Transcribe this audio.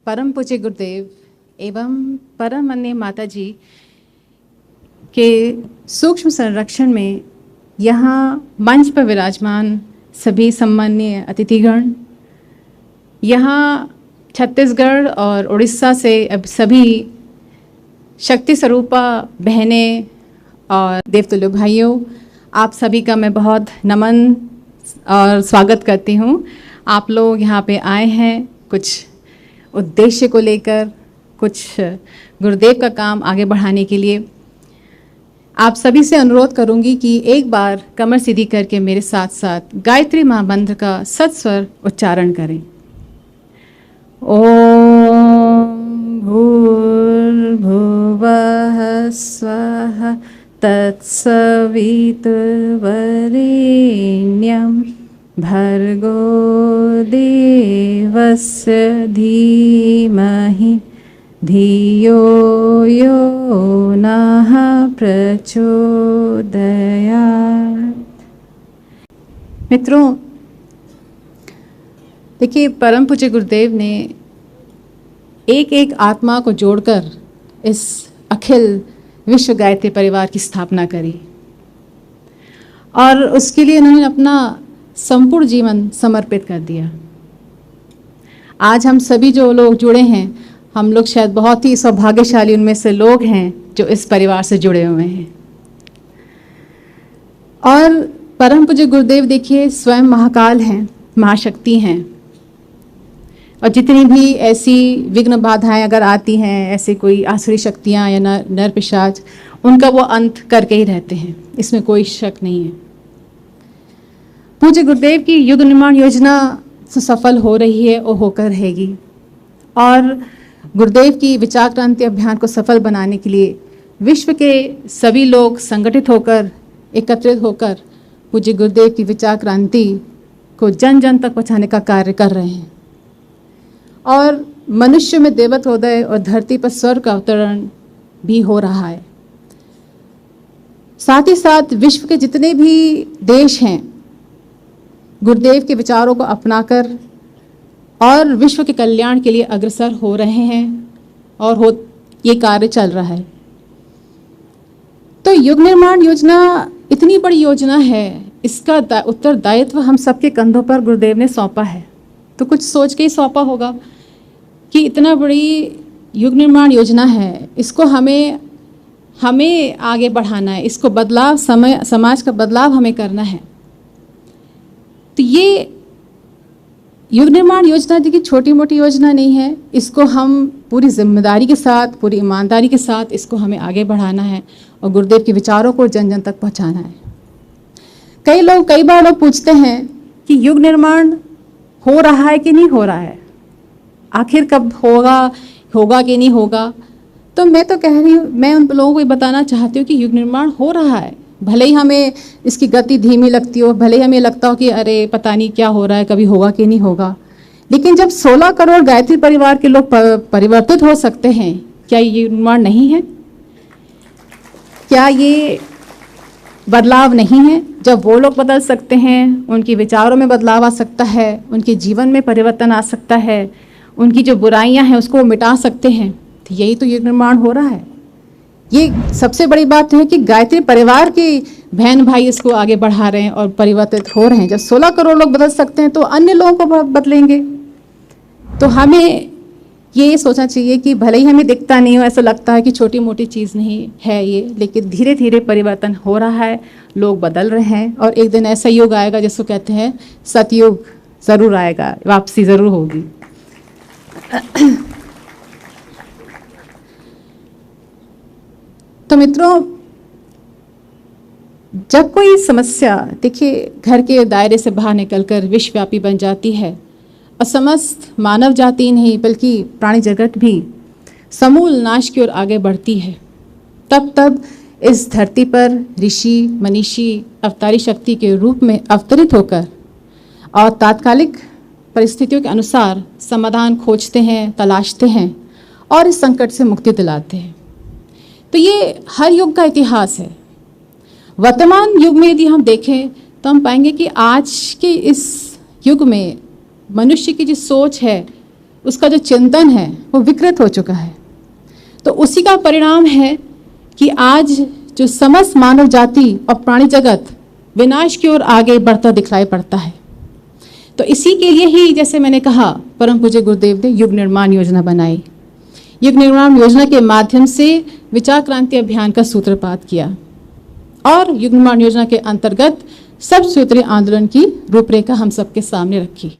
परम पूज्य गुरुदेव एवं परम माननीय माता जी के सूक्ष्म संरक्षण में यहाँ मंच पर विराजमान सभी सम्माननीय अतिथिगण, यहाँ छत्तीसगढ़ और उड़ीसा से अब सभी शक्ति स्वरूपा बहनें और देवतुल्य भाइयों, आप सभी का मैं बहुत नमन और स्वागत करती हूँ। आप लोग यहाँ पे आए हैं कुछ उद्देश्य को लेकर, कुछ गुरुदेव का काम आगे बढ़ाने के लिए। आप सभी से अनुरोध करूंगी कि एक बार कमर सीधी करके मेरे साथ साथ गायत्री महामंत्र का सत्स्वर उच्चारण करें। ओम भूर्भुवः स्वः तत्सवितुर्वरेण्यं भर्गो देवस्य धीमहि धियो यो नः प्रचोदयात्। मित्रों, देखिए, परम पूज्य गुरुदेव ने एक एक आत्मा को जोड़कर इस अखिल विश्व गायत्री परिवार की स्थापना करी और उसके लिए उन्होंने अपना संपूर्ण जीवन समर्पित कर दिया। आज हम सभी जो लोग जुड़े हैं, हम लोग शायद बहुत ही सौभाग्यशाली उनमें से लोग हैं जो इस परिवार से जुड़े हुए हैं। और परम पूज्य गुरुदेव देखिए स्वयं महाकाल हैं, महाशक्ति हैं, और जितनी भी ऐसी विघ्न बाधाएं अगर आती हैं, ऐसे कोई आसुरी शक्तियां या नर पिशाच, उनका वो अंत करके ही रहते हैं, इसमें कोई शक नहीं है। पूज्य गुरुदेव की युग निर्माण योजना सफल हो रही है और होकर रहेगी। और गुरुदेव की विचार क्रांति अभियान को सफल बनाने के लिए विश्व के सभी लोग संगठित होकर, एकत्रित होकर पूज्य गुरुदेव की विचार क्रांति को जन जन तक पहुँचाने का कार्य कर रहे हैं। और मनुष्य में देवत्वोदय और धरती पर स्वर्ग का अवतरण भी हो रहा है। साथ ही साथ विश्व के जितने भी देश हैं, गुरुदेव के विचारों को अपनाकर और विश्व के कल्याण के लिए अग्रसर हो रहे हैं और ये कार्य चल रहा है। तो युग निर्माण योजना इतनी बड़ी योजना है, इसका उत्तरदायित्व हम सबके कंधों पर गुरुदेव ने सौंपा है। तो कुछ सोच के ही सौंपा होगा कि इतना बड़ी युग निर्माण योजना है, इसको हमें आगे बढ़ाना है, इसको बदलाव, समाज का बदलाव हमें करना है। तो ये युग निर्माण योजना देखिए छोटी मोटी योजना नहीं है, इसको हम पूरी जिम्मेदारी के साथ, पूरी ईमानदारी के साथ इसको हमें आगे बढ़ाना है और गुरुदेव के विचारों को जन जन तक पहुंचाना है। कई बार लोग पूछते हैं कि युग निर्माण हो रहा है कि नहीं हो रहा है, आखिर कब होगा कि नहीं होगा। तो मैं तो कह रही हूँ, मैं उन लोगों को ये बताना चाहती हूँ कि युग निर्माण हो रहा है। भले ही हमें इसकी गति धीमी लगती हो, भले ही हमें लगता हो कि अरे पता नहीं क्या हो रहा है, कभी होगा कि नहीं होगा, लेकिन जब 16 करोड़ गायत्री परिवार के लोग परिवर्तित हो सकते हैं, क्या ये निर्माण नहीं है? क्या ये बदलाव नहीं है? जब वो लोग बदल सकते हैं, उनके विचारों में बदलाव आ सकता है, उनके जीवन में परिवर्तन आ सकता है, उनकी जो बुराइयां हैं उसको मिटा सकते हैं, तो यही तो युग निर्माण हो रहा है। ये सबसे बड़ी बात है कि गायत्री परिवार के बहन भाई इसको आगे बढ़ा रहे हैं और परिवर्तित हो रहे हैं। जब 16 करोड़ लोग बदल सकते हैं तो अन्य लोगों को बदलेंगे। तो हमें ये सोचना चाहिए कि भले ही हमें दिखता नहीं हो, ऐसा लगता है कि छोटी मोटी चीज़ नहीं है ये, लेकिन धीरे धीरे परिवर्तन हो रहा है, लोग बदल रहे हैं और एक दिन ऐसा युग आएगा जिसको कहते हैं सतयुग ज़रूर आएगा, वापसी ज़रूर होगी। तो मित्रों, जब कोई समस्या देखिए घर के दायरे से बाहर निकलकर विश्वव्यापी बन जाती है और समस्त मानव जाति नहीं बल्कि प्राणी जगत भी समूल नाश की ओर आगे बढ़ती है, तब इस धरती पर ऋषि मनीषी अवतारी शक्ति के रूप में अवतरित होकर और तात्कालिक परिस्थितियों के अनुसार समाधान खोजते हैं, तलाशते हैं और इस संकट से मुक्ति दिलाते हैं। तो ये हर युग का इतिहास है। वर्तमान युग में यदि हम देखें तो हम पाएंगे कि आज के इस युग में मनुष्य की जो सोच है उसका जो चिंतन है वो विकृत हो चुका है। तो उसी का परिणाम है कि आज जो समस्त मानव जाति और प्राणी जगत विनाश की ओर आगे बढ़ता दिखलाई पड़ता है। तो इसी के लिए ही, जैसे मैंने कहा, परम पूज्य गुरुदेव ने युग निर्माण योजना बनाई। युग निर्माण योजना के माध्यम से विचार क्रांति अभियान का सूत्रपात किया और युग निर्माण योजना के अंतर्गत सब सूत्रीय आंदोलन की रूपरेखा हम सबके सामने रखी।